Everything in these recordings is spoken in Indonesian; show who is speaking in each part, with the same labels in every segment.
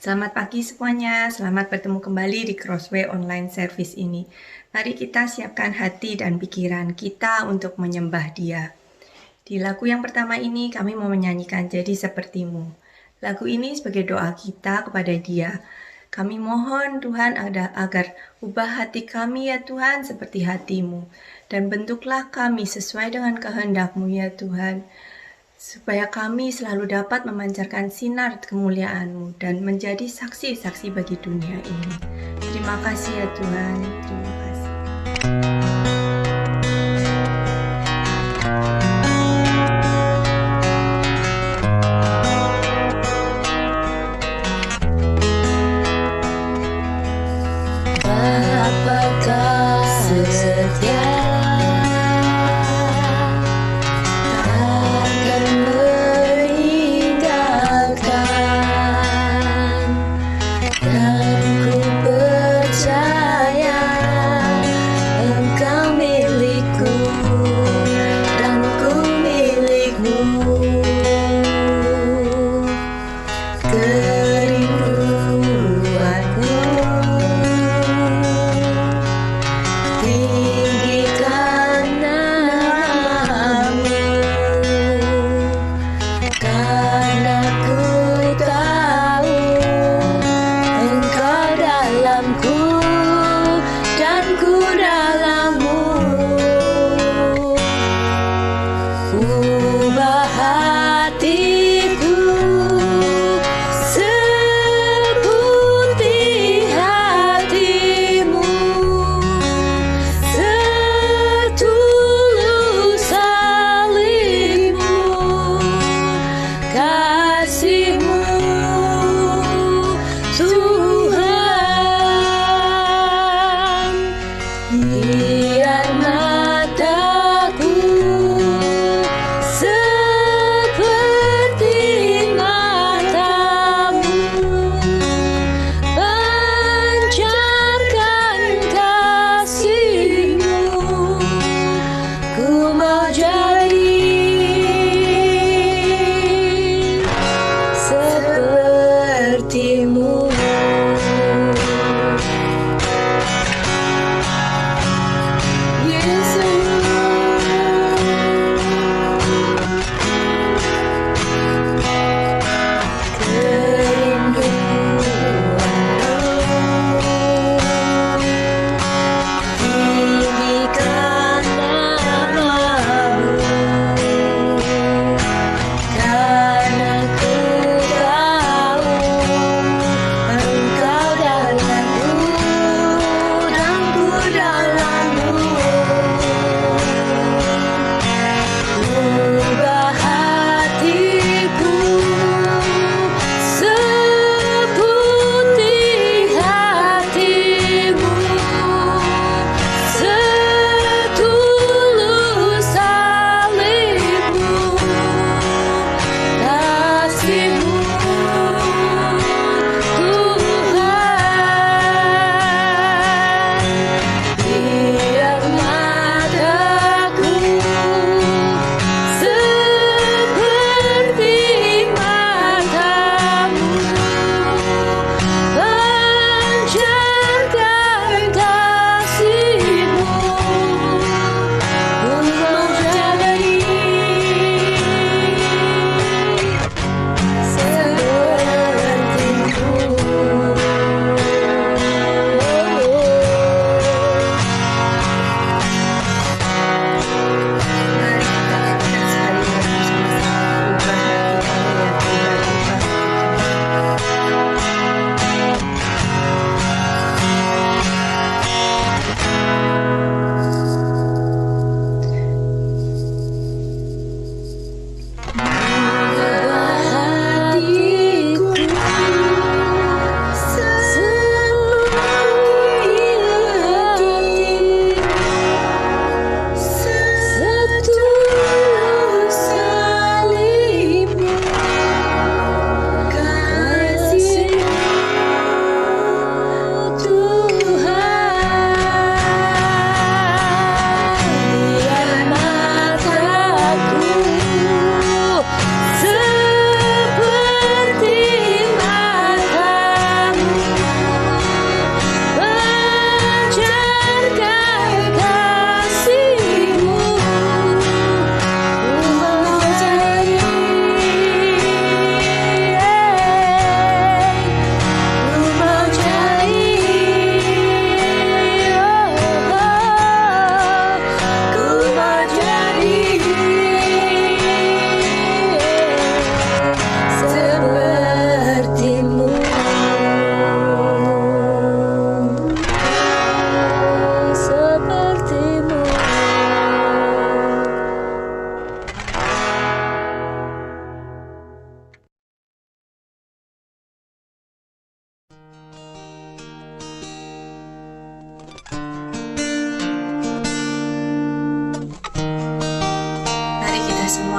Speaker 1: Selamat pagi semuanya, selamat bertemu kembali di Crossway Online Service ini. Mari kita siapkan hati dan pikiran kita untuk menyembah Dia. Di lagu yang pertama ini kami mau menyanyikan Jadi Sepertimu. Lagu ini sebagai doa kita kepada Dia. Kami mohon Tuhan agar ubah hati kami ya Tuhan seperti hati-Mu. Dan bentuklah kami sesuai dengan kehendak-Mu ya Tuhan. Supaya kami selalu dapat memancarkan sinar kemuliaan-Mu dan menjadi saksi-saksi bagi dunia ini. Terima kasih ya Tuhan, terima kasih.
Speaker 2: Apakah setia akan meninggalkan, dan ku percaya Engkau milikku dan ku milikmu. Kerinduanku tinggikan namamu, karena ku tahu Engkau dalamku dan ku dalammu. Ubah hatiku seperti hati-Mu, setulus salib-Mu, kasih-Mu Tuhan. Biar mataku seperti mata-Mu, pancarkan kasih-Mu. Ku mau jadi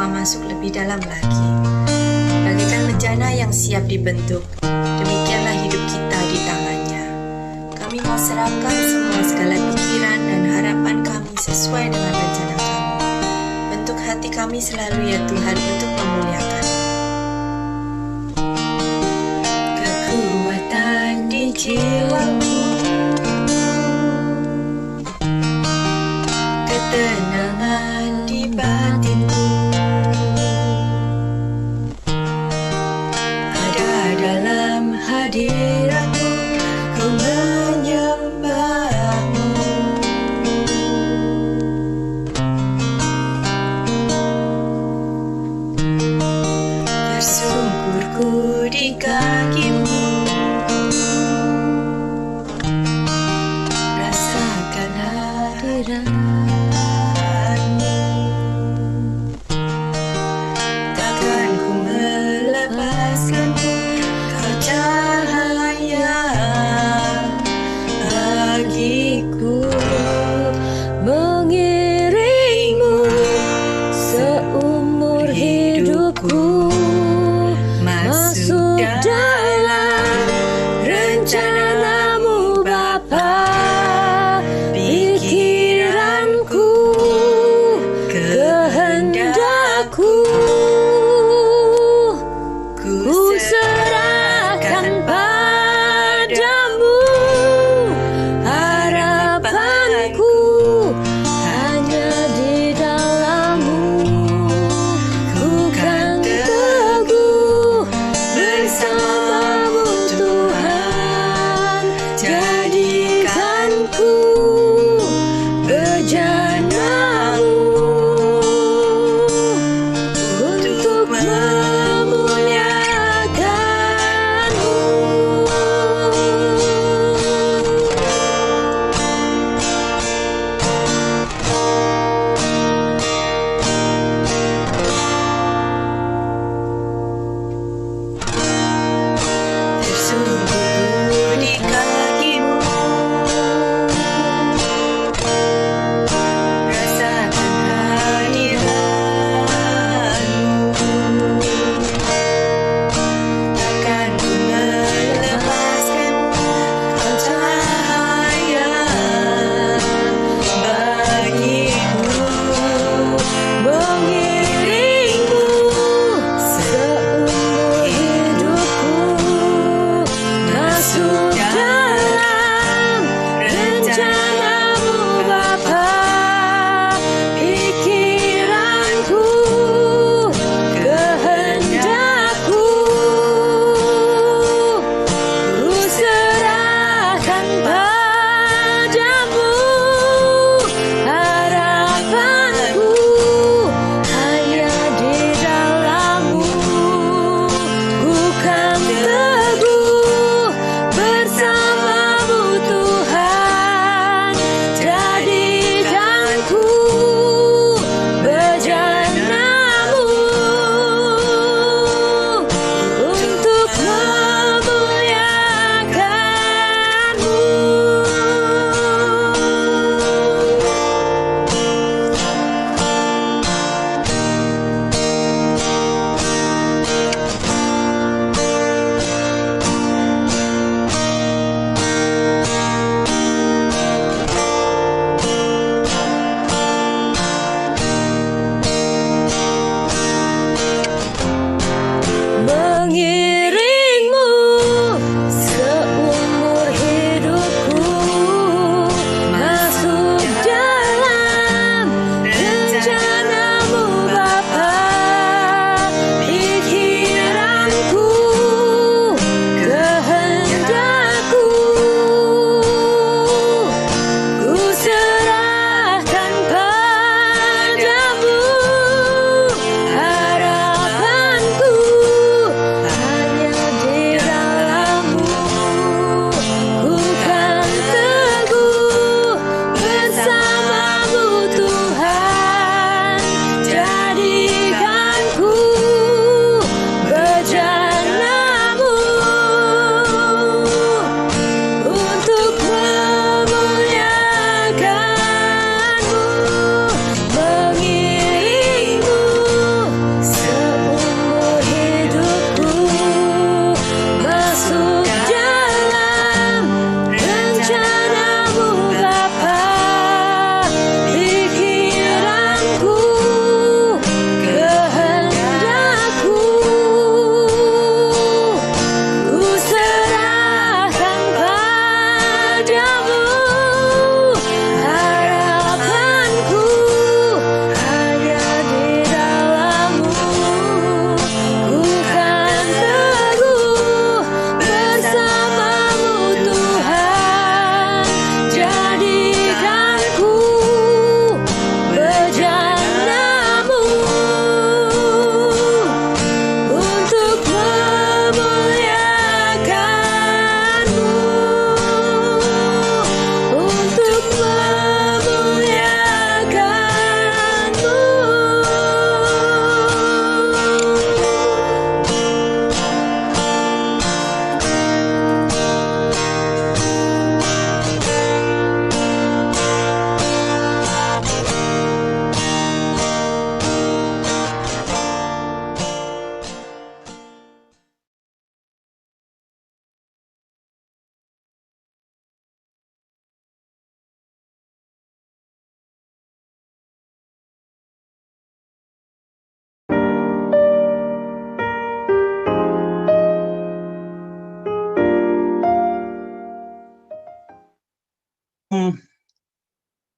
Speaker 1: membawa masuk lebih dalam lagi. Bagaikan bejana yang siap dibentuk, demikianlah hidup kita di tangannya. Kami mau serahkan semua segala pikiran dan harapan kami sesuai dengan rencana kami. Bentuk hati kami selalu ya Tuhan untuk memuliakan. Kekuatan di jiwaku, ketenangan di batinku, ada dalam hadiratmu, ku menyembahmu. Tersungkurku di kakimu, rasakan hadiratmu. Takkan ku melepaskanmu, kau cahaya bagiku.
Speaker 2: mengiringmu seumur hidupku,
Speaker 1: Masuk dalam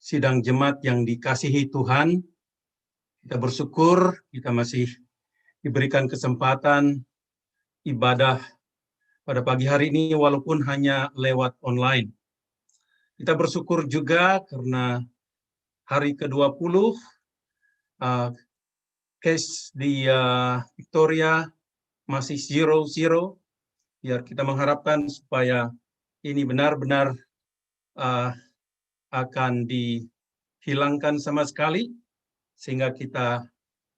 Speaker 3: sidang jemaat yang dikasihi Tuhan. Kita bersyukur kita masih diberikan kesempatan ibadah pada pagi hari ini walaupun hanya lewat online. Kita bersyukur juga karena hari ke-20 case di Victoria masih 0-0. Biar kita mengharapkan supaya ini benar-benar akan dihilangkan sama sekali, sehingga kita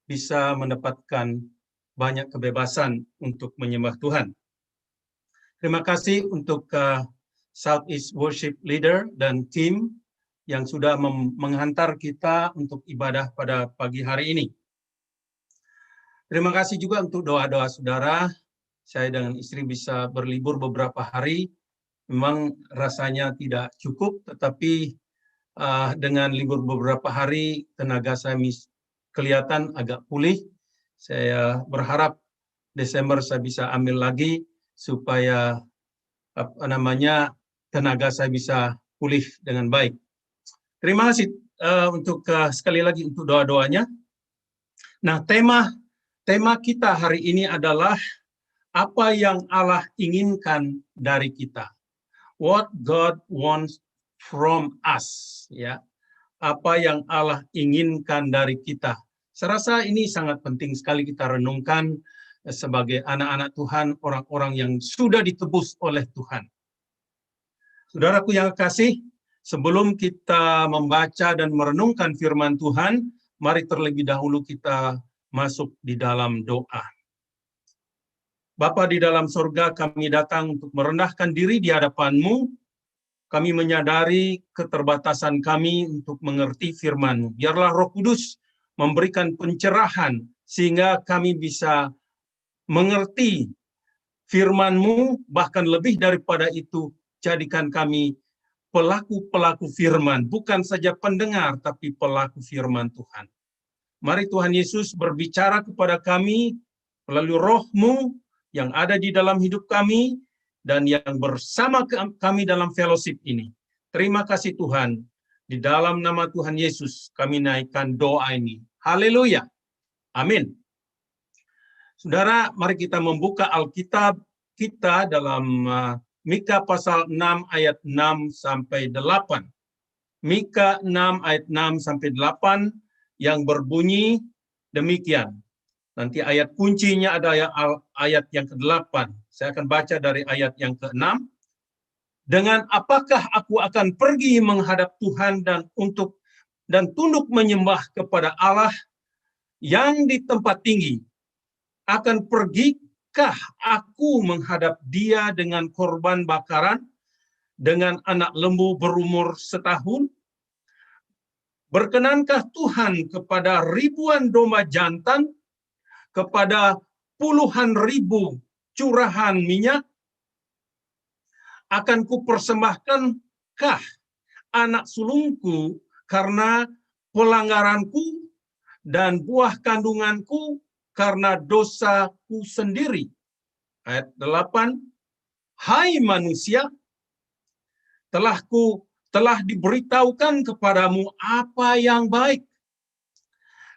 Speaker 3: bisa mendapatkan banyak kebebasan untuk menyembah Tuhan. Terima kasih untuk Southeast Worship Leader dan tim yang sudah menghantar kita untuk ibadah pada pagi hari ini. Terima kasih juga untuk doa-doa saudara. Saya dengan istri bisa berlibur beberapa hari. Memang rasanya tidak cukup, tetapi dengan libur beberapa hari, tenaga saya kelihatan agak pulih. Saya berharap Desember saya bisa ambil lagi supaya tenaga saya bisa pulih dengan baik. Terima kasih untuk sekali lagi untuk doa-doanya. Nah, tema kita hari ini adalah apa yang Allah inginkan dari kita. What God wants from us, ya. Apa yang Allah inginkan dari kita. Saya rasa ini sangat penting sekali kita renungkan sebagai anak-anak Tuhan, orang-orang yang sudah ditebus oleh Tuhan. Saudaraku yang kasih, sebelum kita membaca dan merenungkan firman Tuhan, mari terlebih dahulu kita masuk di dalam doa. Bapa di dalam surga, kami datang untuk merendahkan diri di hadapan-Mu. Kami menyadari keterbatasan kami untuk mengerti firman-Mu. Biarlah Roh Kudus memberikan pencerahan sehingga kami bisa mengerti firman-Mu, bahkan lebih daripada itu, jadikan kami pelaku-pelaku firman, bukan saja pendengar, tapi pelaku firman Tuhan. Mari Tuhan Yesus berbicara kepada kami melalui Roh-Mu yang ada di dalam hidup kami, dan yang bersama kami dalam fellowship ini. Terima kasih Tuhan. Di dalam nama Tuhan Yesus kami naikkan doa ini. Haleluya. Amin. Saudara, mari kita membuka Alkitab kita dalam Mika pasal 6 ayat 6 sampai 8. Mika 6 ayat 6 sampai 8 yang berbunyi demikian. Nanti ayat kuncinya ada ayat yang ke-8. Saya akan baca dari ayat yang ke-6. Dengan apakah aku akan pergi menghadap Tuhan dan tunduk menyembah kepada Allah yang di tempat tinggi? Akan pergikah aku menghadap Dia dengan korban bakaran, dengan anak lembu berumur setahun? Berkenankah Tuhan kepada ribuan domba jantan, kepada puluhan ribu curahan minyak? Akan kupersembahkankah anak sulungku karena pelanggaranku dan buah kandunganku karena dosaku sendiri? Ayat 8, hai manusia, telah diberitahukan kepadamu apa yang baik,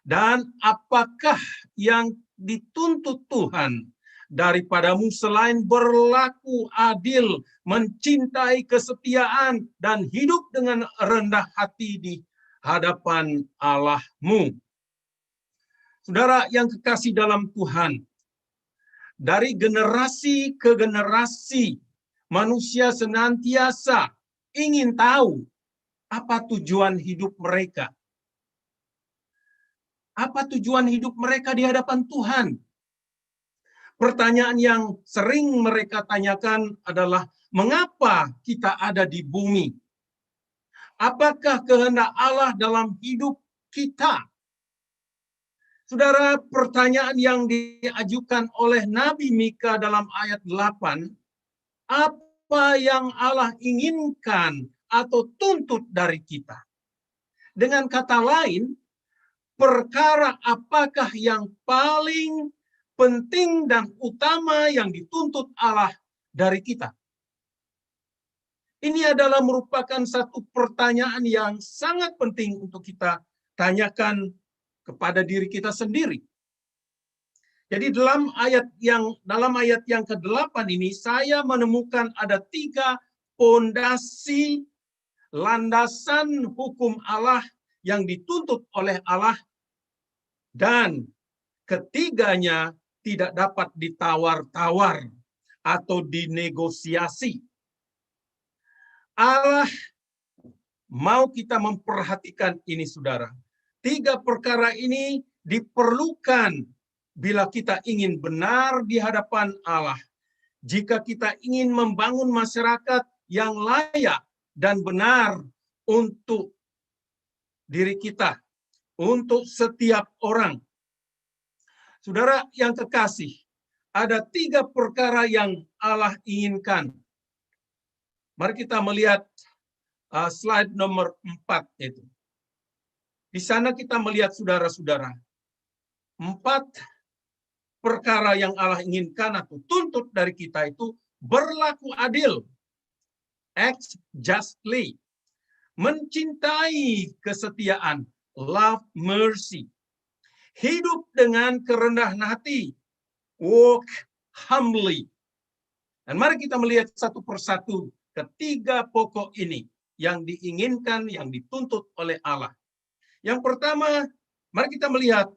Speaker 3: dan apakah yang dituntut Tuhan daripadamu selain berlaku adil, mencintai kesetiaan, dan hidup dengan rendah hati di hadapan Allahmu. Saudara yang kekasih dalam Tuhan, dari generasi ke generasi manusia senantiasa ingin tahu apa tujuan hidup mereka. Apa tujuan hidup mereka di hadapan Tuhan? Pertanyaan yang sering mereka tanyakan adalah, mengapa kita ada di bumi? Apakah kehendak Allah dalam hidup kita? Saudara, pertanyaan yang diajukan oleh Nabi Mika dalam ayat 8, apa yang Allah inginkan atau tuntut dari kita? Dengan kata lain, perkara apakah yang paling penting dan utama yang dituntut Allah dari kita? Ini adalah merupakan satu pertanyaan yang sangat penting untuk kita tanyakan kepada diri kita sendiri. Jadi dalam ayat yang ke-8 ini saya menemukan ada 3 pondasi landasan hukum Allah yang dituntut oleh Allah, dan ketiganya tidak dapat ditawar-tawar atau dinegosiasi. Allah mau kita memperhatikan ini, saudara. 3 perkara ini diperlukan bila kita ingin benar di hadapan Allah. Jika kita ingin membangun masyarakat yang layak dan benar untuk diri kita, untuk setiap orang. Saudara yang kekasih, ada 3 perkara yang Allah inginkan. Mari kita melihat slide nomor 4 itu. Di sana kita melihat, saudara-saudara, 4 perkara yang Allah inginkan atau tuntut dari kita itu berlaku adil, act justly, mencintai kesetiaan, love mercy, hidup dengan kerendahan hati, walk humbly. Dan mari kita melihat satu persatu ketiga pokok ini yang diinginkan, yang dituntut oleh Allah. Yang pertama, mari kita melihat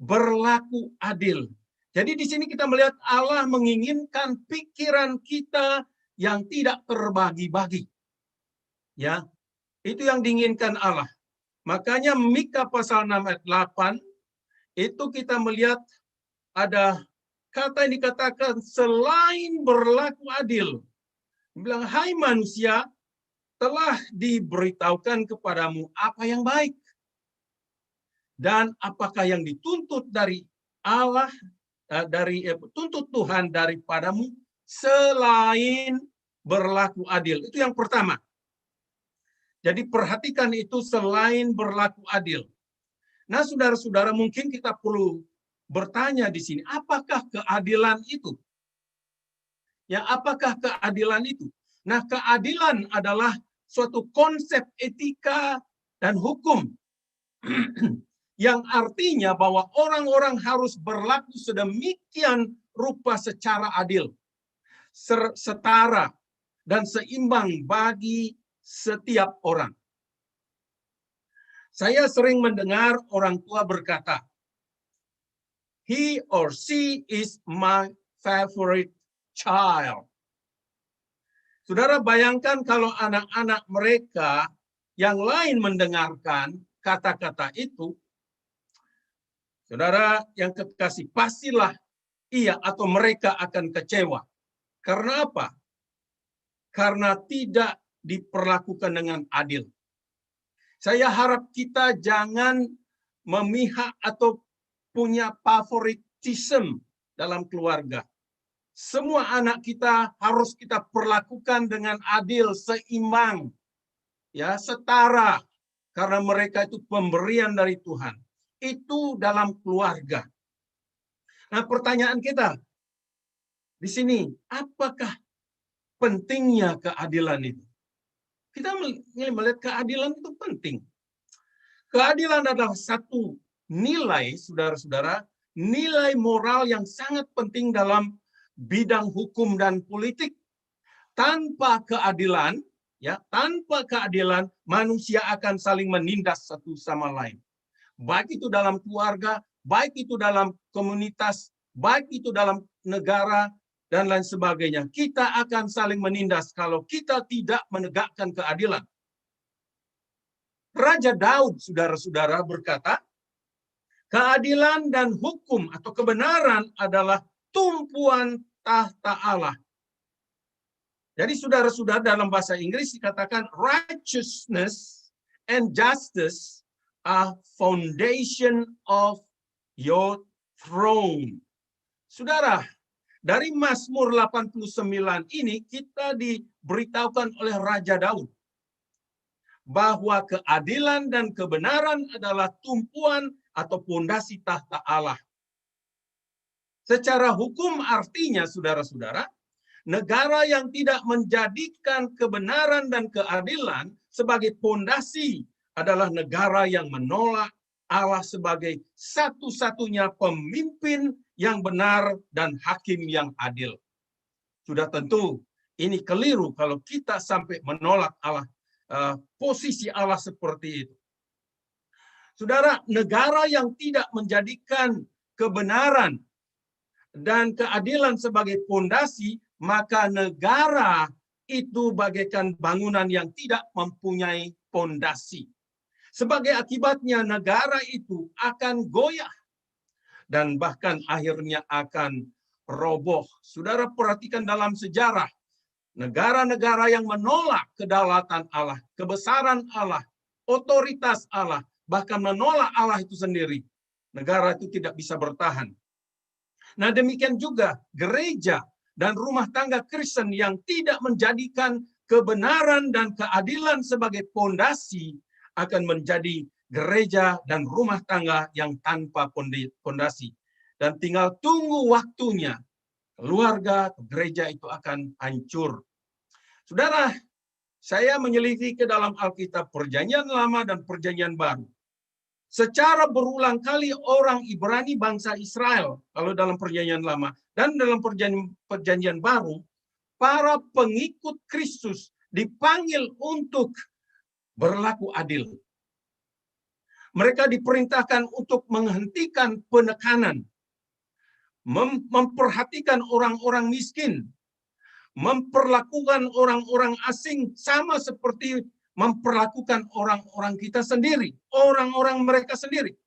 Speaker 3: berlaku adil. Jadi di sini kita melihat Allah menginginkan pikiran kita yang tidak terbagi-bagi. Ya, itu yang diinginkan Allah. Makanya Mika pasal 6 ayat 8 itu kita melihat ada kata yang dikatakan selain berlaku adil. Bilang, hai manusia, telah diberitahukan kepadamu apa yang baik. Dan apakah yang dituntut dari Allah, tuntut Tuhan daripadamu selain berlaku adil. Itu yang pertama. Jadi perhatikan itu, selain berlaku adil. Nah, saudara-saudara, mungkin kita perlu bertanya di sini, apakah keadilan itu? Ya, apakah keadilan itu? Nah, keadilan adalah suatu konsep etika dan hukum yang artinya bahwa orang-orang harus berlaku sedemikian rupa secara adil, setara, dan seimbang bagi setiap orang. Saya sering mendengar orang tua berkata, he or she is my favorite child. Saudara bayangkan kalau anak-anak mereka yang lain mendengarkan kata-kata itu, saudara yang kekasih, pastilah ia atau mereka akan kecewa. Karena apa? Karena tidak diperlakukan dengan adil. Saya harap kita jangan memihak atau punya favoritisme dalam keluarga. Semua anak kita harus kita perlakukan dengan adil, seimbang, ya, setara, karena mereka itu pemberian dari Tuhan. Itu dalam keluarga. Nah, pertanyaan kita di sini, apakah pentingnya keadilan itu? Kita melihat keadilan itu penting. Keadilan adalah satu nilai, saudara-saudara, nilai moral yang sangat penting dalam bidang hukum dan politik. Tanpa keadilan, ya, tanpa keadilan manusia akan saling menindas satu sama lain. Baik itu dalam keluarga, baik itu dalam komunitas, baik itu dalam negara, dan lain sebagainya. Kita akan saling menindas kalau kita tidak menegakkan keadilan. Raja Daud, saudara-saudara, berkata, keadilan dan hukum atau kebenaran adalah tumpuan tahta Allah. Jadi saudara-saudara, dalam bahasa Inggris dikatakan righteousness and justice are foundation of your throne. Saudara, dari Mazmur 89 ini kita diberitahukan oleh Raja Daud bahwa keadilan dan kebenaran adalah tumpuan atau pondasi tahta Allah. Secara hukum artinya, saudara-saudara, Negara yang tidak menjadikan kebenaran dan keadilan sebagai pondasi adalah negara yang menolak Allah sebagai satu-satunya pemimpin yang benar dan hakim yang adil. Sudah tentu ini keliru kalau kita sampai menolak Allah, posisi Allah seperti itu. Saudara, negara yang tidak menjadikan kebenaran dan keadilan sebagai pondasi, maka negara itu bagaikan bangunan yang tidak mempunyai pondasi. Sebagai akibatnya negara itu akan goyah dan bahkan akhirnya akan roboh. Saudara perhatikan dalam sejarah, negara-negara yang menolak kedaulatan Allah, kebesaran Allah, otoritas Allah, bahkan menolak Allah itu sendiri, negara itu tidak bisa bertahan. Nah, demikian juga gereja dan rumah tangga Kristen yang tidak menjadikan kebenaran dan keadilan sebagai pondasi akan menjadi gereja dan rumah tangga yang tanpa pondasi. Dan tinggal tunggu waktunya, keluarga, gereja itu akan hancur. Saudara, saya menyelidiki ke dalam Alkitab Perjanjian Lama dan Perjanjian Baru. Secara berulang kali orang Ibrani bangsa Israel, kalau dalam Perjanjian Lama dan dalam Perjanjian Baru, para pengikut Kristus dipanggil untuk berlaku adil. Mereka diperintahkan untuk menghentikan penekanan, memperhatikan orang-orang miskin, memperlakukan orang-orang asing sama seperti memperlakukan orang-orang kita sendiri, orang-orang mereka sendiri.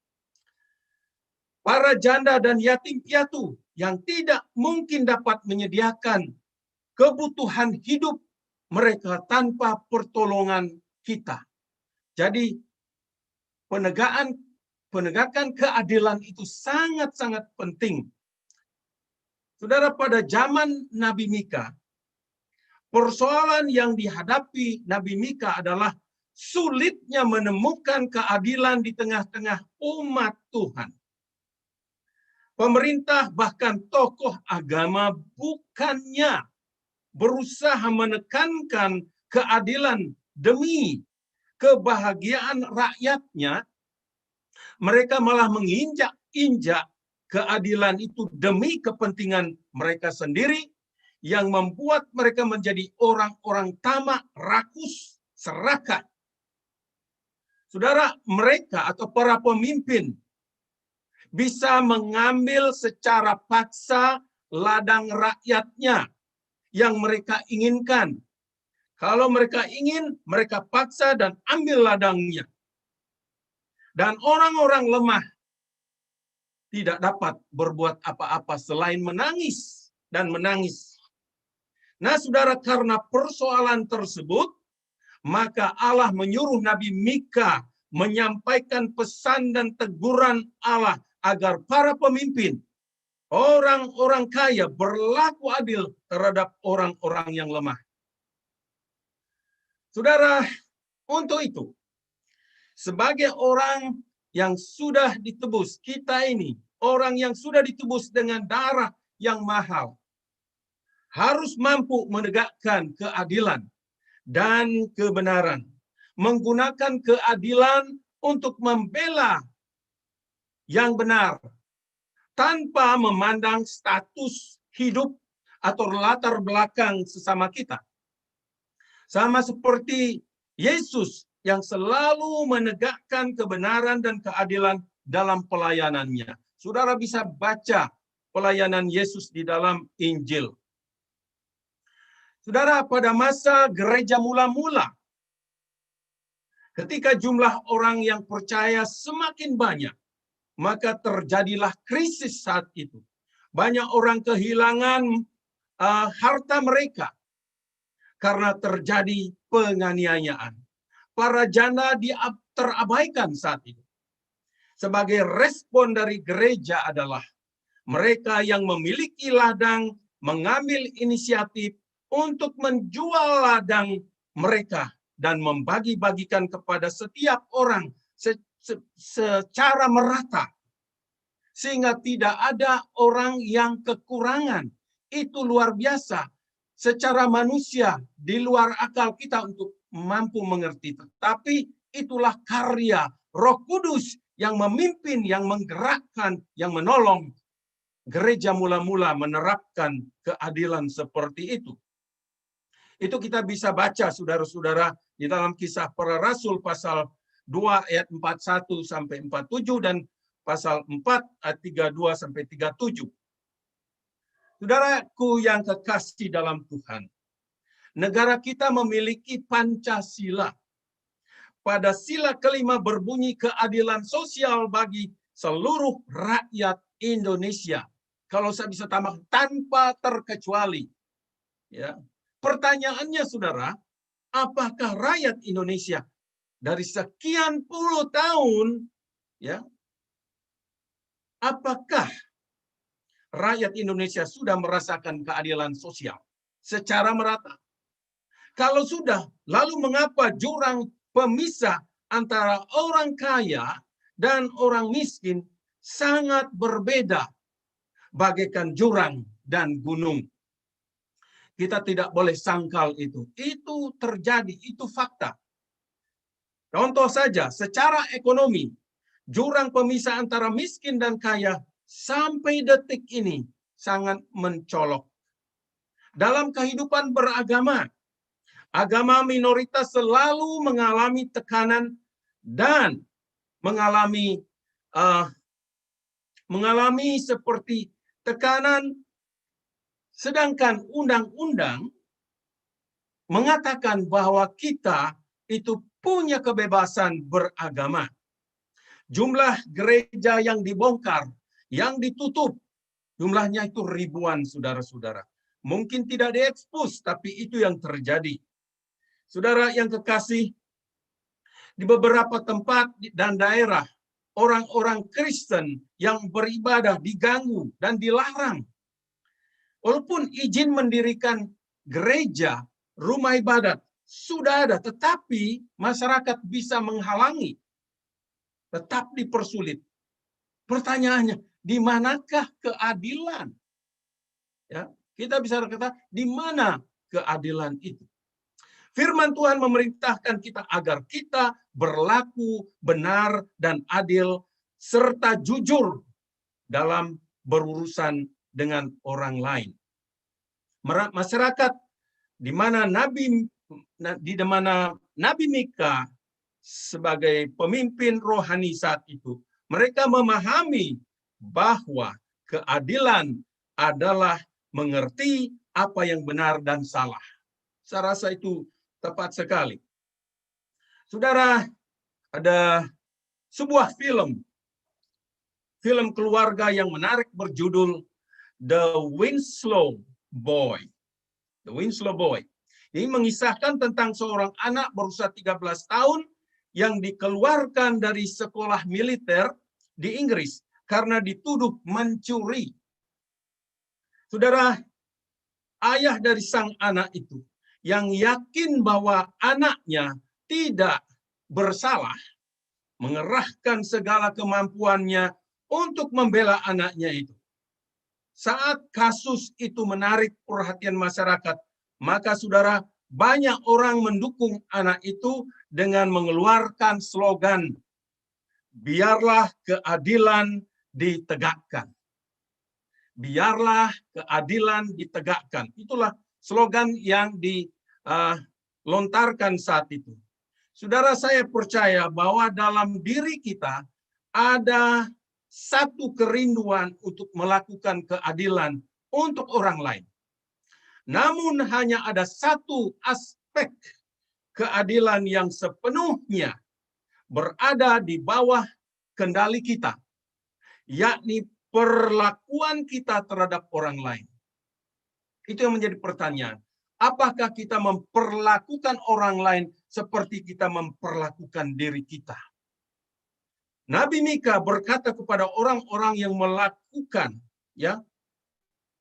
Speaker 3: Para janda dan yatim piatu yang tidak mungkin dapat menyediakan kebutuhan hidup mereka tanpa pertolongan kita. Jadi penegakan keadilan itu sangat-sangat penting. Saudara, pada zaman Nabi Mika, persoalan yang dihadapi Nabi Mika adalah sulitnya menemukan keadilan di tengah-tengah umat Tuhan. Pemerintah bahkan tokoh agama bukannya berusaha menekankan keadilan demi kebahagiaan rakyatnya, mereka malah menginjak-injak keadilan itu demi kepentingan mereka sendiri, yang membuat mereka menjadi orang-orang tamak, rakus, serakah. Saudara, mereka atau para pemimpin bisa mengambil secara paksa ladang rakyatnya yang mereka inginkan. Kalau mereka ingin, mereka paksa dan ambil ladangnya. Dan orang-orang lemah tidak dapat berbuat apa-apa selain menangis dan menangis. Nah, saudara, karena persoalan tersebut, maka Allah menyuruh Nabi Mika menyampaikan pesan dan teguran Allah agar para pemimpin, orang-orang kaya, berlaku adil terhadap orang-orang yang lemah. Saudara, untuk itu, sebagai orang yang sudah ditebus, kita ini, orang yang sudah ditebus dengan darah yang mahal, harus mampu menegakkan keadilan dan kebenaran, menggunakan keadilan untuk membela yang benar, tanpa memandang status hidup atau latar belakang sesama kita. Sama seperti Yesus yang selalu menegakkan kebenaran dan keadilan dalam pelayanannya. Saudara bisa baca pelayanan Yesus di dalam Injil. Saudara, pada masa gereja mula-mula, ketika jumlah orang yang percaya semakin banyak, maka terjadilah krisis saat itu. Banyak orang kehilangan harta mereka karena terjadi penganiayaan. Para janda terabaikan saat itu. Sebagai respon dari gereja adalah mereka yang memiliki ladang mengambil inisiatif untuk menjual ladang mereka dan membagi-bagikan kepada setiap orang secara merata, sehingga tidak ada orang yang kekurangan. Itu luar biasa. secara manusia di luar akal kita untuk mampu mengerti. Tetapi itulah karya Roh Kudus yang memimpin, yang menggerakkan, yang menolong gereja mula-mula menerapkan keadilan seperti itu. Itu kita bisa baca, saudara-saudara, di dalam Kisah Para Rasul pasal 2 ayat 41 sampai 47 dan pasal 4 ayat 32 sampai 37. Saudaraku yang kekasih dalam Tuhan, negara kita memiliki Pancasila. Pada sila kelima berbunyi keadilan sosial bagi seluruh rakyat Indonesia. Kalau saya bisa tambah, tanpa terkecuali. Ya. Pertanyaannya, saudara, apakah rakyat Indonesia dari sekian puluh tahun, ya, apakah rakyat Indonesia sudah merasakan keadilan sosial secara merata? Kalau sudah, lalu mengapa jurang pemisah antara orang kaya dan orang miskin sangat berbeda, bagaikan jurang dan gunung? Kita tidak boleh sangkal itu. Itu terjadi, itu fakta. Contoh saja, secara ekonomi, jurang pemisah antara miskin dan kaya sampai detik ini sangat mencolok. Dalam kehidupan beragama, agama minoritas selalu mengalami tekanan dan mengalami seperti tekanan, sedangkan undang-undang mengatakan bahwa kita itu punya kebebasan beragama. Jumlah gereja yang dibongkar, yang ditutup, jumlahnya itu ribuan, saudara-saudara. Mungkin tidak diekspos, tapi itu yang terjadi. Saudara yang kekasih, di beberapa tempat dan daerah, orang-orang Kristen yang beribadah diganggu dan dilarang. Walaupun izin mendirikan gereja, rumah ibadat, sudah ada, tetapi masyarakat bisa menghalangi. Tetap dipersulit. Pertanyaannya, di manakah keadilan? Ya, kita bisa berkata, di mana keadilan itu? Firman Tuhan memerintahkan kita agar kita berlaku benar dan adil serta jujur dalam berurusan dengan orang lain. Masyarakat di mana Nabi Mika sebagai pemimpin rohani saat itu, mereka memahami bahwa keadilan adalah mengerti apa yang benar dan salah. Saya rasa itu tepat sekali. Saudara, ada sebuah film keluarga yang menarik berjudul The Winslow Boy. The Winslow Boy. Ini mengisahkan tentang seorang anak berusia 13 tahun yang dikeluarkan dari sekolah militer di Inggris karena dituduh mencuri. Saudara, ayah dari sang anak itu yang yakin bahwa anaknya tidak bersalah, mengerahkan segala kemampuannya untuk membela anaknya itu. Saat kasus itu menarik perhatian masyarakat, maka saudara, banyak orang mendukung anak itu dengan mengeluarkan slogan, biarlah keadilan ditegakkan. Biarlah keadilan ditegakkan. Itulah slogan yang dilontarkan saat itu. Saudara, saya percaya bahwa dalam diri kita ada satu kerinduan untuk melakukan keadilan untuk orang lain. Namun hanya ada satu aspek keadilan yang sepenuhnya berada di bawah kendali kita, yakni perlakuan kita terhadap orang lain. Itu yang menjadi pertanyaan. Apakah kita memperlakukan orang lain seperti kita memperlakukan diri kita? Nabi Mika berkata kepada orang-orang yang melakukan, ya,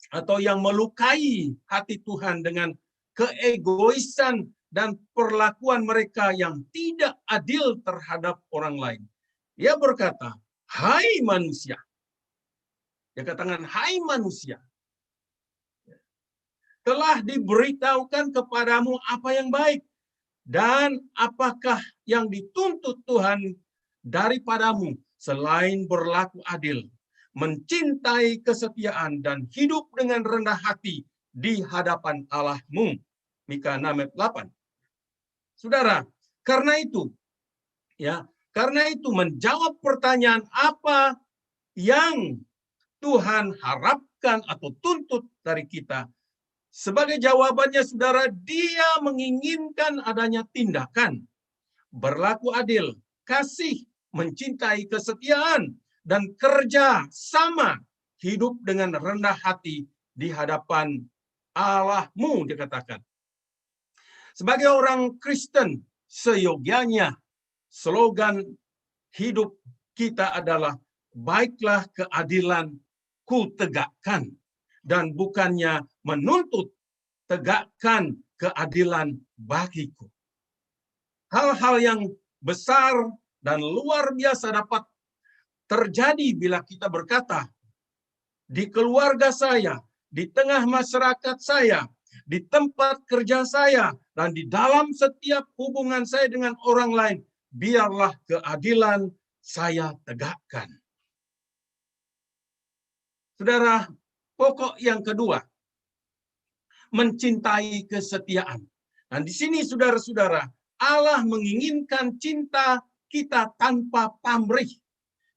Speaker 3: atau yang melukai hati Tuhan dengan keegoisan dan perlakuan mereka yang tidak adil terhadap orang lain. Dia berkata, hai manusia. Dia katakan, hai manusia. telah diberitahukan kepadamu apa yang baik, dan apakah yang dituntut Tuhan daripadamu selain berlaku adil, mencintai kesetiaan, dan hidup dengan rendah hati di hadapan Allahmu. Mika 6 ayat 8. Saudara, karena itu menjawab pertanyaan apa yang Tuhan harapkan atau tuntut dari kita. Sebagai jawabannya, saudara, Dia menginginkan adanya tindakan berlaku adil, kasih, mencintai, kesetiaan, dan kerja sama, hidup dengan rendah hati di hadapan Allahmu, dikatakan. Sebagai orang Kristen, seyogianya slogan hidup kita adalah baiklah keadilan ku tegakkan, dan bukannya menuntut tegakkan keadilan bagiku. Hal-hal yang besar dan luar biasa dapat terjadi bila kita berkata, di keluarga saya, di tengah masyarakat saya, di tempat kerja saya, dan di dalam setiap hubungan saya dengan orang lain, biarlah keadilan saya tegakkan. Saudara, pokok yang kedua, mencintai kesetiaan. Dan di sini saudara-saudara, Allah menginginkan cinta kita tanpa pamrih.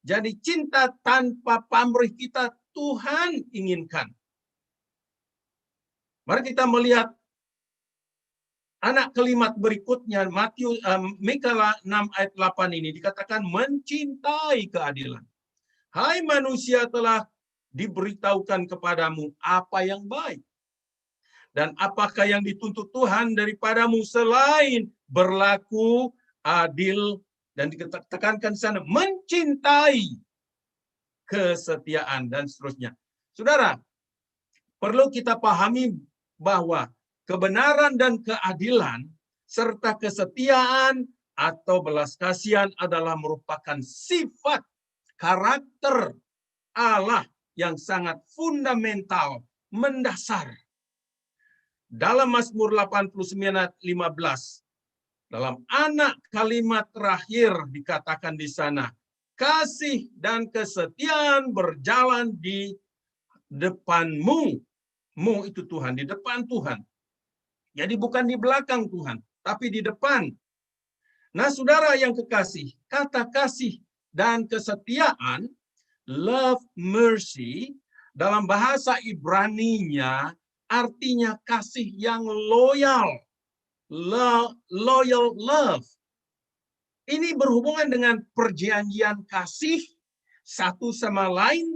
Speaker 3: Jadi cinta tanpa pamrih kita Tuhan inginkan. Mari kita melihat anak kalimat berikutnya, Mika 6 ayat 8 ini dikatakan mencintai keadilan. Hai manusia, telah diberitahukan kepadamu apa yang baik. Dan apakah yang dituntut Tuhan daripadamu selain berlaku adil, dan ditekankan di sana mencintai kesetiaan dan seterusnya. Saudara, perlu kita pahami bahwa kebenaran dan keadilan serta kesetiaan atau belas kasihan adalah merupakan sifat karakter Allah yang sangat fundamental, mendasar. Dalam Mazmur 89 ayat 15, dalam anak kalimat terakhir dikatakan di sana, kasih dan kesetiaan berjalan di depanmu. Mu itu Tuhan, di depan Tuhan. Jadi bukan di belakang Tuhan, tapi di depan. Nah, saudara yang kekasih, kata kasih dan kesetiaan, love, mercy, dalam bahasa Ibraninya artinya kasih yang loyal. Loyal love. Ini berhubungan dengan perjanjian kasih satu sama lain.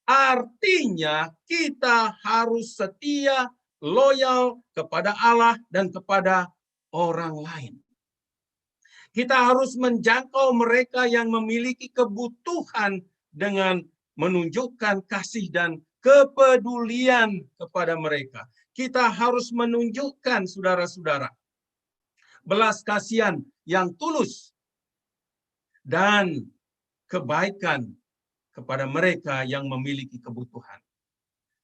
Speaker 3: Artinya kita harus setia, loyal kepada Allah dan kepada orang lain. Kita harus menjangkau mereka yang memiliki kebutuhan dengan menunjukkan kasih dan kepedulian kepada mereka. Kita harus menunjukkan, saudara-saudara, belas kasihan yang tulus dan kebaikan kepada mereka yang memiliki kebutuhan.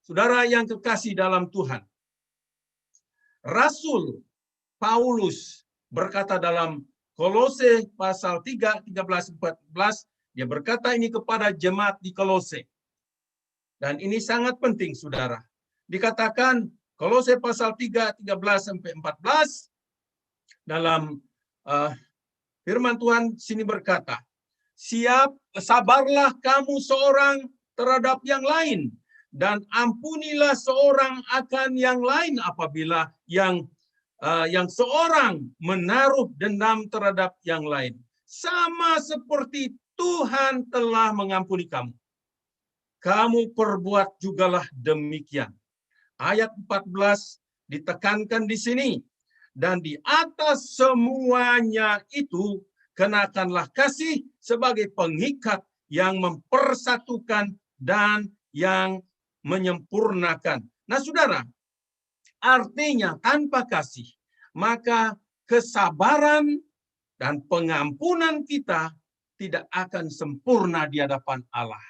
Speaker 3: Saudara yang kekasih dalam Tuhan, Rasul Paulus berkata dalam Kolose pasal 3, 13, 14, dia berkata ini kepada jemaat di Kolose. Dan ini sangat penting, saudara. Dikatakan Kolose pasal 3, 13 sampai 14 dalam firman Tuhan sini berkata, sabarlah kamu seorang terhadap yang lain, dan ampunilah seorang akan yang lain apabila yang seorang menaruh dendam terhadap yang lain. Sama seperti Tuhan telah mengampuni kamu, kamu perbuat jugalah demikian. Ayat 14 ditekankan di sini. Dan di atas semuanya itu, kenakanlah kasih sebagai pengikat yang mempersatukan dan yang menyempurnakan. Nah, saudara, artinya tanpa kasih, maka kesabaran dan pengampunan kita tidak akan sempurna di hadapan Allah.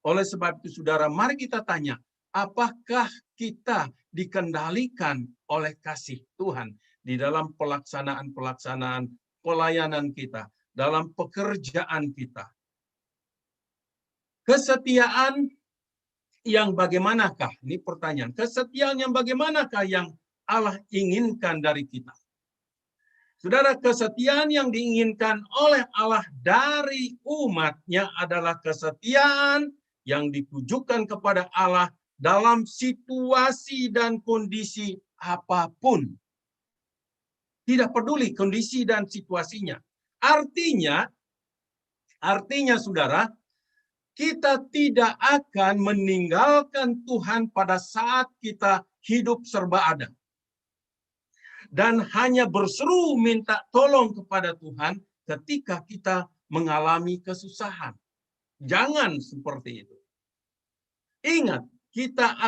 Speaker 3: Oleh sebab itu, saudara, mari kita tanya, apakah kita dikendalikan oleh kasih Tuhan di dalam pelaksanaan pelayanan kita, dalam pekerjaan kita. Kesetiaan yang bagaimanakah? Ini pertanyaan. Kesetiaan yang bagaimanakah yang Allah inginkan dari kita? Saudara, kesetiaan yang diinginkan oleh Allah dari umatnya adalah kesetiaan yang ditujukan kepada Allah dalam situasi dan kondisi apapun. Tidak peduli kondisi dan situasinya. Artinya saudara, kita tidak akan meninggalkan Tuhan pada saat kita hidup serba ada. Dan hanya berseru minta tolong kepada Tuhan ketika kita mengalami kesusahan. Jangan seperti itu. Ingat, kita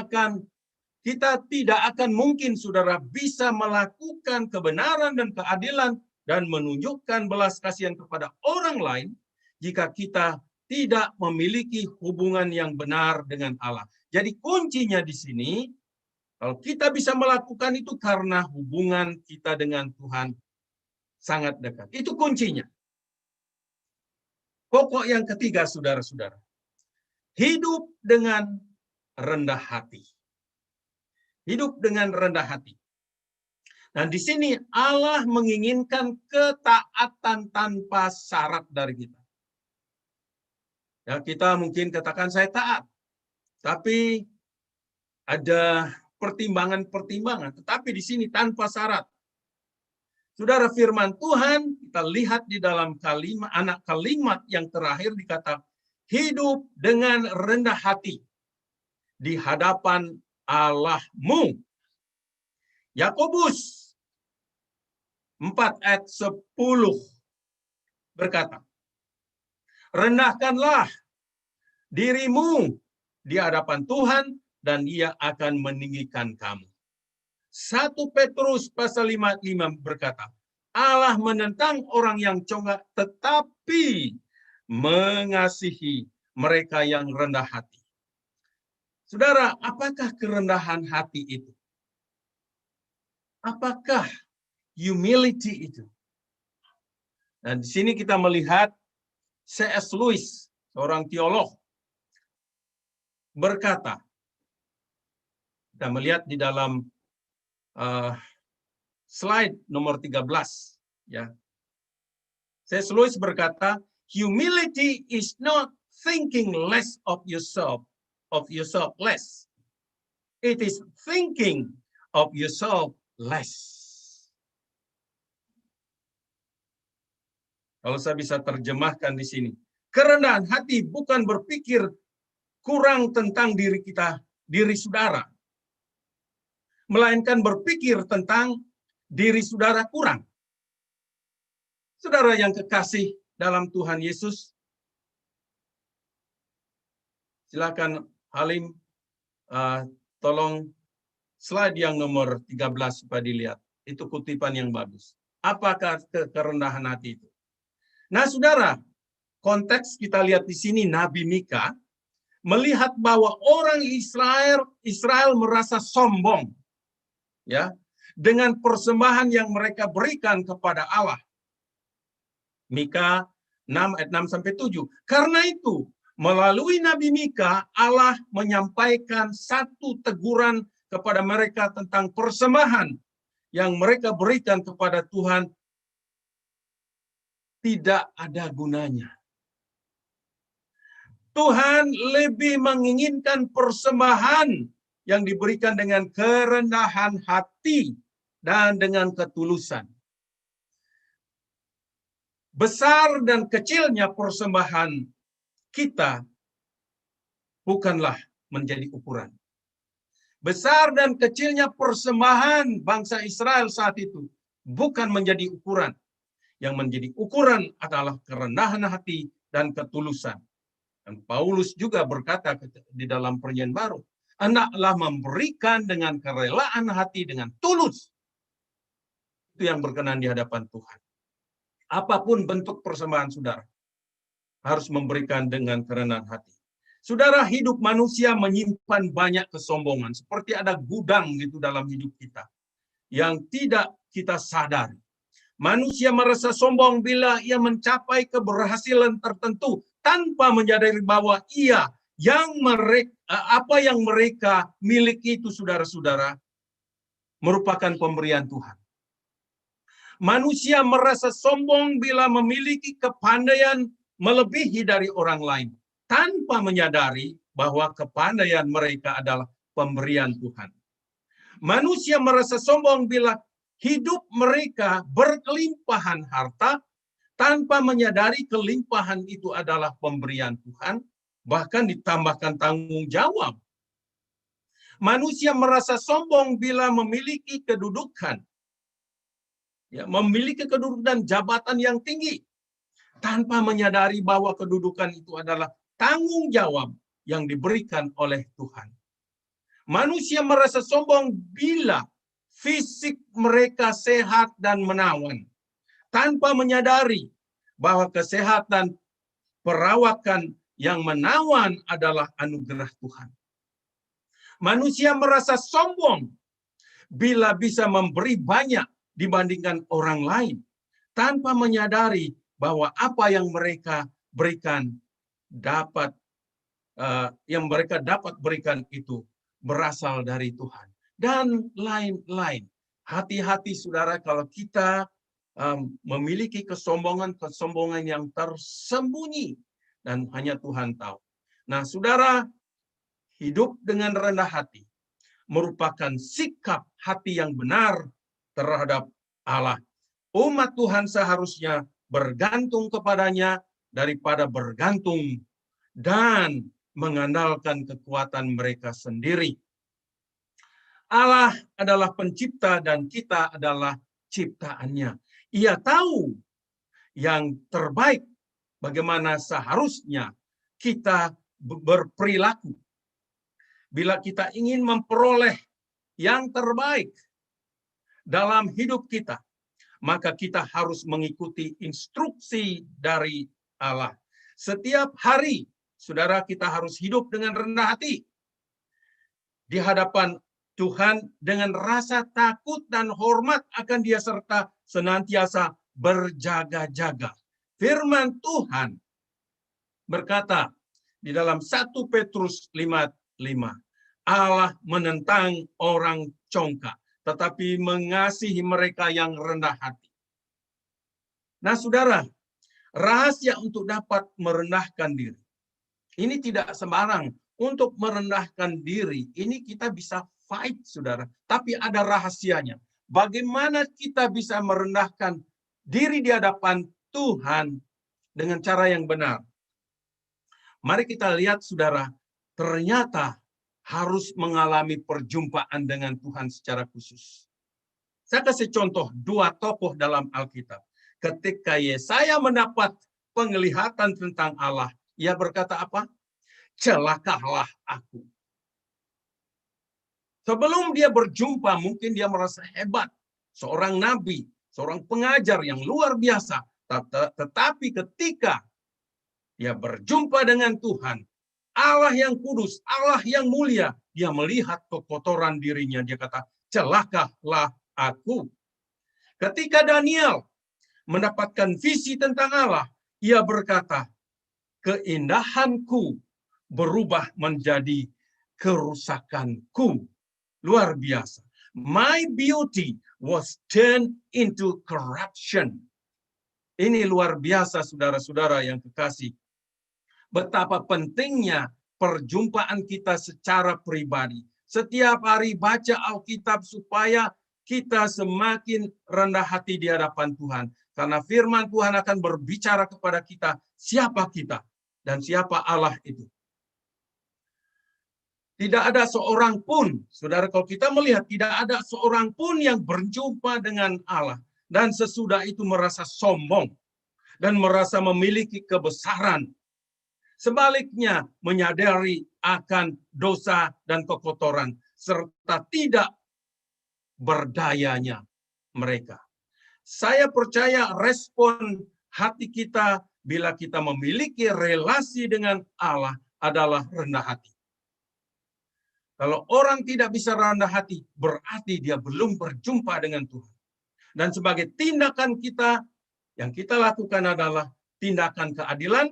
Speaker 3: tidak akan mungkin, saudara, bisa melakukan kebenaran dan keadilan dan menunjukkan belas kasihan kepada orang lain jika kita tidak memiliki hubungan yang benar dengan Allah. Jadi kuncinya di sini, kalau kita bisa melakukan itu karena hubungan kita dengan Tuhan sangat dekat. Itu kuncinya. Pokok yang ketiga, saudara-saudara. Hidup dengan rendah hati. Hidup dengan rendah hati. Dan di sini Allah menginginkan ketaatan tanpa syarat dari kita. Ya, kita mungkin katakan saya taat, tapi ada pertimbangan-pertimbangan. Tetapi di sini tanpa syarat. Saudara, firman Tuhan kita lihat di dalam kalimat yang terakhir dikatakan hidup dengan rendah hati di hadapan Allahmu. Yakobus 4 ayat 10 berkata, rendahkanlah dirimu di hadapan Tuhan dan Dia akan meninggikan kamu. 1 Petrus pasal 5 berkata, Allah menentang orang yang congkak tetapi mengasihi mereka yang rendah hati. Saudara, apakah kerendahan hati itu? Apakah humility itu? Dan di sini kita melihat C.S. Lewis, seorang teolog, berkata, kita melihat di dalam slide nomor 13, ya. C.S. Lewis berkata, humility is not thinking less of yourself less. It is thinking of yourself less. Kalau saya bisa terjemahkan di sini, kerendahan hati bukan berpikir kurang tentang diri kita, diri saudara, melainkan berpikir tentang diri saudara kurang. Saudara yang kekasih dalam Tuhan Yesus, silakan Halim, tolong slide yang nomor 13 supaya dilihat. Itu kutipan yang bagus. Apakah kerendahan hati itu? Nah, saudara, konteks kita lihat di sini Nabi Mika melihat bahwa orang Israel merasa sombong, ya, dengan persembahan yang mereka berikan kepada Allah. Mika 6 ayat 6 sampai 7. Karena itu, melalui Nabi Mika, Allah menyampaikan satu teguran kepada mereka tentang persembahan yang mereka berikan kepada Tuhan tidak ada gunanya. Tuhan lebih menginginkan persembahan yang diberikan dengan kerendahan hati dan dengan ketulusan. Besar dan kecilnya persembahan kita bukanlah menjadi ukuran. Besar dan kecilnya persembahan bangsa Israel saat itu bukan menjadi ukuran. Yang menjadi ukuran adalah kerendahan hati dan ketulusan. Dan Paulus juga berkata di dalam Perjanjian Baru, hendaklah memberikan dengan kerelaan hati dengan tulus. Itu yang berkenan di hadapan Tuhan. Apapun bentuk persembahan saudara, harus memberikan dengan kerendahan hati. Saudara, hidup manusia menyimpan banyak kesombongan. Seperti ada gudang gitu dalam hidup kita. Yang tidak kita sadari. Manusia merasa sombong bila ia mencapai keberhasilan tertentu tanpa menyadari bahwa apa yang mereka miliki itu, saudara-saudara, merupakan pemberian Tuhan. Manusia merasa sombong bila memiliki kepandaian melebihi dari orang lain, tanpa menyadari bahwa kepandaian mereka adalah pemberian Tuhan. Manusia merasa sombong bila hidup mereka berkelimpahan harta, tanpa menyadari kelimpahan itu adalah pemberian Tuhan, bahkan ditambahkan tanggung jawab. Manusia merasa sombong bila memiliki kedudukan, memiliki kedudukan jabatan yang tinggi, tanpa menyadari bahwa kedudukan itu adalah tanggung jawab yang diberikan oleh Tuhan. Manusia merasa sombong bila fisik mereka sehat dan menawan, tanpa menyadari bahwa kesehatan perawakan yang menawan adalah anugerah Tuhan. Manusia merasa sombong bila bisa memberi banyak dibandingkan orang lain, tanpa menyadari bahwa apa yang mereka berikan yang mereka dapat berikan itu berasal dari Tuhan, dan lain-lain. Hati-hati, saudara, kalau kita memiliki kesombongan yang tersembunyi dan hanya Tuhan tahu. Nah, saudara, hidup dengan rendah hati merupakan sikap hati yang benar terhadap Allah. Umat Tuhan seharusnya bergantung kepadanya daripada bergantung dan mengandalkan kekuatan mereka sendiri. Allah adalah pencipta dan kita adalah ciptaannya. Ia tahu yang terbaik bagaimana seharusnya kita berperilaku. Bila kita ingin memperoleh yang terbaik dalam hidup kita, maka kita harus mengikuti instruksi dari Allah. Setiap hari, saudara, kita harus hidup dengan rendah hati di hadapan Tuhan dengan rasa takut dan hormat akan Dia serta senantiasa berjaga-jaga. Firman Tuhan berkata di dalam 1 Petrus 5:5, Allah menentang orang congkak, tetapi mengasihi mereka yang rendah hati. Nah, saudara, rahasia untuk dapat merendahkan diri. Ini tidak sembarang. Untuk merendahkan diri, ini kita bisa fight, saudara. Tapi ada rahasianya. Bagaimana kita bisa merendahkan diri di hadapan Tuhan dengan cara yang benar? Mari kita lihat, saudara, ternyata harus mengalami perjumpaan dengan Tuhan secara khusus. Saya kasih contoh 2 tokoh dalam Alkitab. Ketika Yesaya mendapat penglihatan tentang Allah, ia berkata apa? Celakalah aku. Sebelum dia berjumpa, mungkin dia merasa hebat. Seorang nabi, seorang pengajar yang luar biasa. Tetapi ketika dia berjumpa dengan Tuhan, Allah yang kudus, Allah yang mulia, dia melihat kekotoran dirinya. Dia kata, celakalah aku. Ketika Daniel mendapatkan visi tentang Allah, ia berkata, keindahanku berubah menjadi kerusakanku. Luar biasa. My beauty was turned into corruption. Ini luar biasa, saudara-saudara yang kekasih. Betapa pentingnya perjumpaan kita secara pribadi. Setiap hari baca Alkitab supaya kita semakin rendah hati di hadapan Tuhan. Karena firman Tuhan akan berbicara kepada kita siapa kita dan siapa Allah itu. Tidak ada seorang pun, saudara, kalau kita melihat tidak ada seorang pun yang berjumpa dengan Allah dan sesudah itu merasa sombong dan merasa memiliki kebesaran. Sebaliknya menyadari akan dosa dan kekotoran serta tidak berdayanya mereka. Saya percaya respon hati kita bila kita memiliki relasi dengan Allah adalah rendah hati. Kalau orang tidak bisa rendah hati, berarti dia belum berjumpa dengan Tuhan. Dan sebagai tindakan kita, yang kita lakukan adalah tindakan keadilan,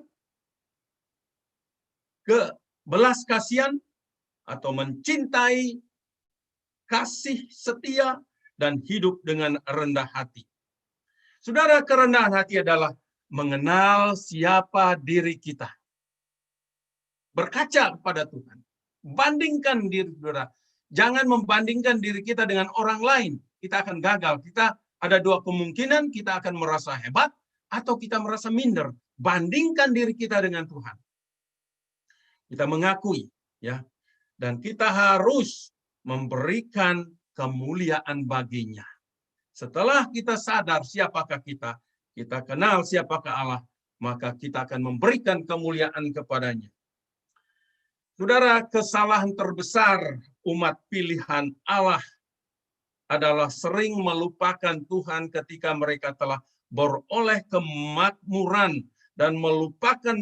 Speaker 3: belas kasihan, atau mencintai, kasih setia, dan hidup dengan rendah hati. Saudara, kerendahan hati adalah mengenal siapa diri kita. Berkaca kepada Tuhan. Bandingkan diri saudara. Jangan membandingkan diri kita dengan orang lain. Kita akan gagal. Kita ada dua kemungkinan, kita akan merasa hebat atau kita merasa minder. Bandingkan diri kita dengan Tuhan. Kita mengakui, ya, dan kita harus memberikan kemuliaan baginya. Setelah kita sadar siapakah kita kenal siapakah Allah, maka kita akan memberikan kemuliaan kepadanya. Saudara, kesalahan terbesar umat pilihan Allah adalah sering melupakan Tuhan ketika mereka telah beroleh kemakmuran dan melupakan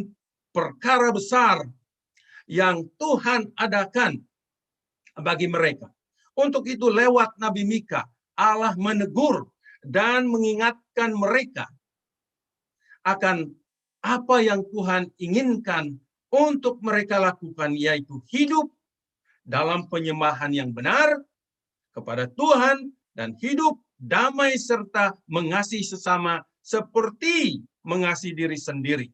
Speaker 3: perkara besar yang Tuhan adakan bagi mereka. Untuk itu lewat Nabi Mika, Allah menegur dan mengingatkan mereka akan apa yang Tuhan inginkan untuk mereka lakukan, yaitu hidup dalam penyembahan yang benar kepada Tuhan dan hidup damai serta mengasihi sesama seperti mengasihi diri sendiri.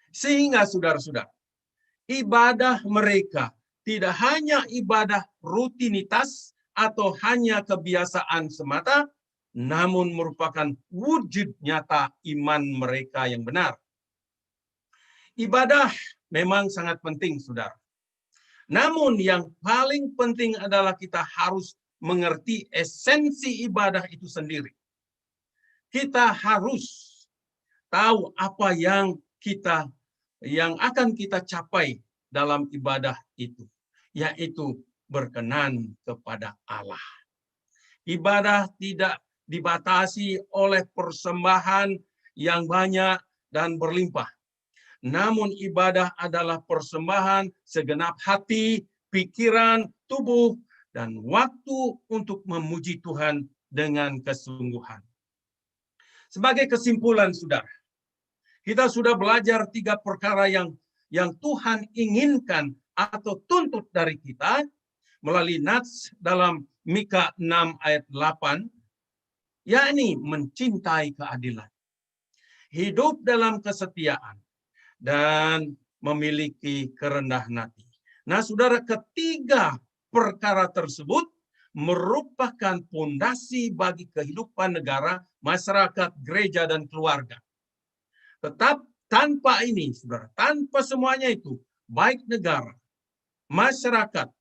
Speaker 3: Sehingga saudara-saudara, ibadah mereka tidak hanya ibadah rutinitas atau hanya kebiasaan semata, namun merupakan wujud nyata iman mereka yang benar. Ibadah memang sangat penting, saudara. Namun yang paling penting adalah kita harus mengerti esensi ibadah itu sendiri. Kita harus tahu apa yang akan kita capai dalam ibadah itu, yaitu berkenan kepada Allah. Ibadah tidak dibatasi oleh persembahan yang banyak dan berlimpah. Namun ibadah adalah persembahan segenap hati, pikiran, tubuh, dan waktu untuk memuji Tuhan dengan kesungguhan. Sebagai kesimpulan, saudara, kita sudah belajar 3 perkara yang Tuhan inginkan atau tuntut dari kita melalui nats dalam Mika 6 ayat 8, yakni mencintai keadilan, hidup dalam kesetiaan, dan memiliki kerendahan hati. Nah, saudara, ketiga perkara tersebut merupakan pondasi bagi kehidupan negara, masyarakat, gereja, dan keluarga. Tetap tanpa ini, saudara, tanpa semuanya itu, baik negara, masyarakat,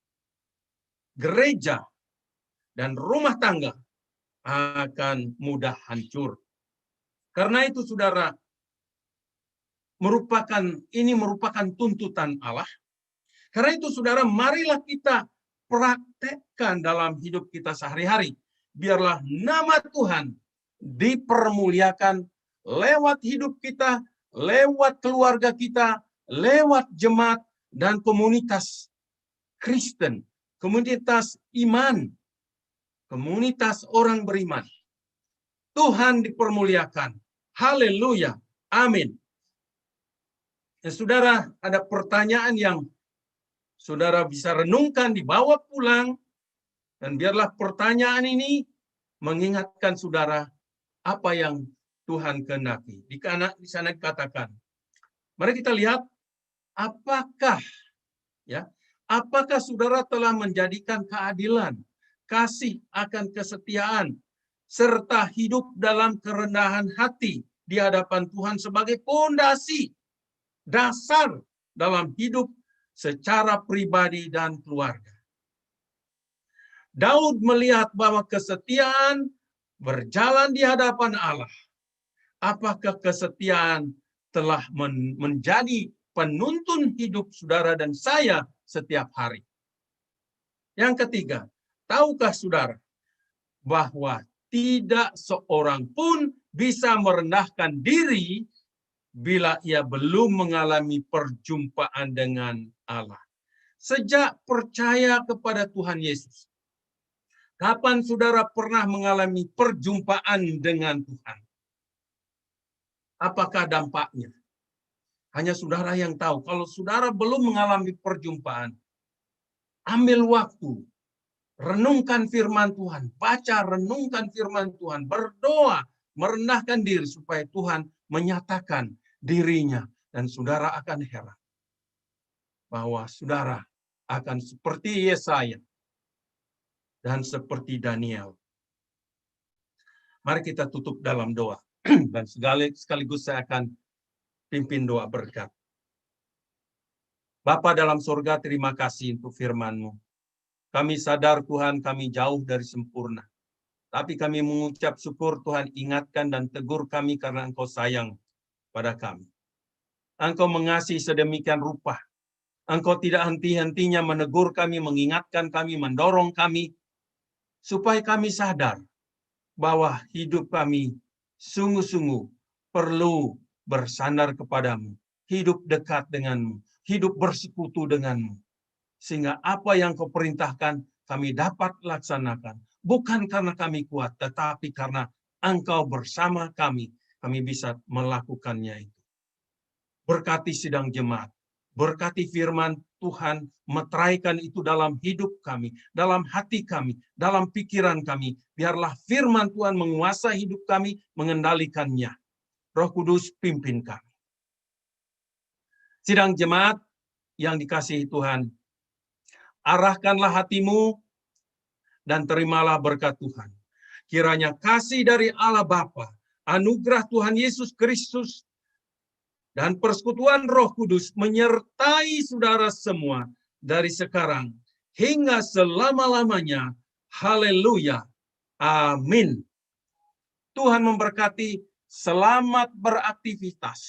Speaker 3: gereja, dan rumah tangga akan mudah hancur. Karena itu, saudara, ini merupakan tuntutan Allah. Karena itu, saudara, marilah kita praktekkan dalam hidup kita sehari-hari. Biarlah nama Tuhan dipermuliakan lewat hidup kita, lewat keluarga kita, lewat jemaat dan komunitas Kristen, komunitas iman, komunitas orang beriman. Tuhan dipermuliakan. Haleluya. Amin. Ya, saudara, ada pertanyaan yang saudara bisa renungkan, dibawa pulang, dan biarlah pertanyaan ini mengingatkan saudara apa yang Tuhan kehendaki. Di sana dikatakan, mari kita lihat apakah saudara telah menjadikan keadilan, kasih akan kesetiaan, serta hidup dalam kerendahan hati di hadapan Tuhan sebagai pondasi dasar dalam hidup secara pribadi dan keluarga. Daud melihat bahwa kesetiaan berjalan di hadapan Allah. Apakah kesetiaan telah menjadi penuntun hidup saudara dan saya setiap hari? Yang ketiga, tahukah saudara bahwa tidak seorang pun bisa merendahkan diri bila ia belum mengalami perjumpaan dengan Allah. Sejak percaya kepada Tuhan Yesus, kapan saudara pernah mengalami perjumpaan dengan Tuhan? Apakah dampaknya? Hanya saudara yang tahu. Kalau saudara belum mengalami perjumpaan, ambil waktu, renungkan firman Tuhan, baca, renungkan firman Tuhan, berdoa, merendahkan diri supaya Tuhan menyatakan dirinya. Dan saudara akan heran bahwa saudara akan seperti Yesaya dan seperti Daniel. Mari kita tutup dalam doa. Dan sekaligus saya akan pimpin doa berkat. Bapa dalam surga, terima kasih untuk firman-Mu. Kami sadar Tuhan, kami jauh dari sempurna. Tapi kami mengucap syukur Tuhan, ingatkan dan tegur kami karena Engkau sayang pada kami. Engkau mengasihi sedemikian rupa. Engkau tidak henti-hentinya menegur kami, mengingatkan kami, mendorong kami, supaya kami sadar bahwa hidup kami sungguh-sungguh perlu bersandar kepadamu, hidup dekat denganmu, hidup bersekutu denganmu. Sehingga apa yang Kau perintahkan kami dapat laksanakan. Bukan karena kami kuat, tetapi karena Engkau bersama kami bisa melakukannya itu. Berkati sidang jemaat, berkati firman Tuhan, meteraikan itu dalam hidup kami, dalam hati kami, dalam pikiran kami. Biarlah firman Tuhan menguasai hidup kami, mengendalikannya. Roh Kudus pimpin kami. Sidang jemaat yang dikasihi Tuhan, arahkanlah hatimu dan terimalah berkat Tuhan. Kiranya kasih dari Allah Bapa, anugerah Tuhan Yesus Kristus, dan persekutuan Roh Kudus menyertai saudara semua dari sekarang hingga selama-lamanya. Haleluya. Amin. Tuhan memberkati. Selamat beraktivitas.